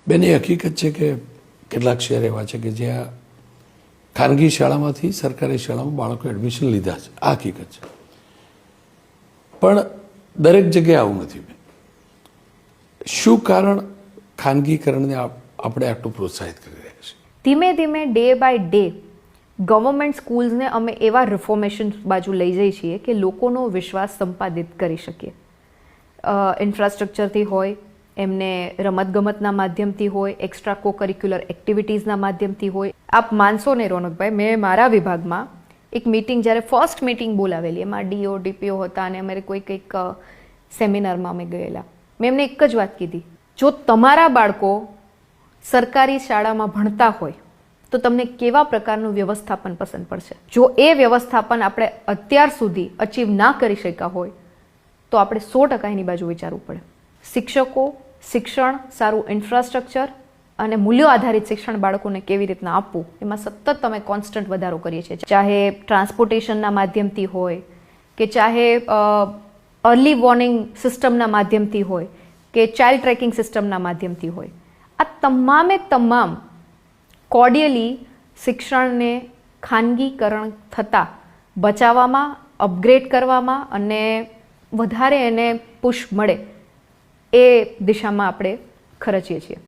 બેન, એ હકીકત છે કે કેટલાક શહેર એવા છે કે જ્યાં ખાનગી શાળામાંથી સરકારી શાળામાં બાળકો એડમિશન લીધા છે, આ હકીકત છે. પણ દરેક જગ્યાએ આવું નથી બેન. શું કારણ ખાનગીકરણને આપણે આટલું પ્રોત્સાહિત કરી રહ્યા છીએ? ધીમે ધીમે ડે બાય ડે ગવર્મેન્ટ સ્કૂલ્સને અમે એવા રિફોર્મેશન બાજુ લઈ જઈએ છીએ કે લોકોનો વિશ્વાસ સંપાદિત કરી શકીએ. ઇન્ફ્રાસ્ટ્રક્ચરથી હોય, એમને રમતગમતના માધ્યમથી હોય, એક્સ્ટ્રા કો કરિક્યુલર એક્ટિવિટીઝના માધ્યમથી હોય. આપ માનશો ને રોનકભાઈ, મેં મારા વિભાગમાં એક મિટિંગ, જ્યારે ફર્સ્ટ મિટિંગ બોલાવેલી, એમાં ડીઓ ડીપીઓ હતા અને અમારે કંઈક સેમિનારમાં અમે ગયેલા. મેં એમને એક જ વાત કીધી, જો તમારા બાળકો સરકારી શાળામાં ભણતા હોય તો તમને કેવા પ્રકારનું વ્યવસ્થાપન પસંદ પડશે. જો એ વ્યવસ્થાપન આપણે અત્યાર સુધી અચીવ ના કરી શક્યા હોય તો આપણે 100% એની બાજુ વિચારવું પડે. શિક્ષકો, શિક્ષણ, સારું ઇન્ફ્રાસ્ટ્રક્ચર અને મૂલ્યો આધારિત શિક્ષણ બાળકોને કેવી રીતના આપવું, એમાં સતત અમે કોન્સ્ટન્ટ વધારો કરીએ છીએ. ચાહે ટ્રાન્સપોર્ટેશનના માધ્યમથી હોય, કે ચાહે અર્લી વોર્નિંગ સિસ્ટમના માધ્યમથી હોય, કે ચાઇલ્ડ ટ્રેકિંગ સિસ્ટમના માધ્યમથી હોય, આ તમામે તમામ કોર્ડિયલી શિક્ષણને ખાનગીકરણ થતાં બચાવવામાં, અપગ્રેડ કરવામાં અને વધારે એને પુશ મળે એ દિશામાં આપણે ખર્ચીએ છીએ.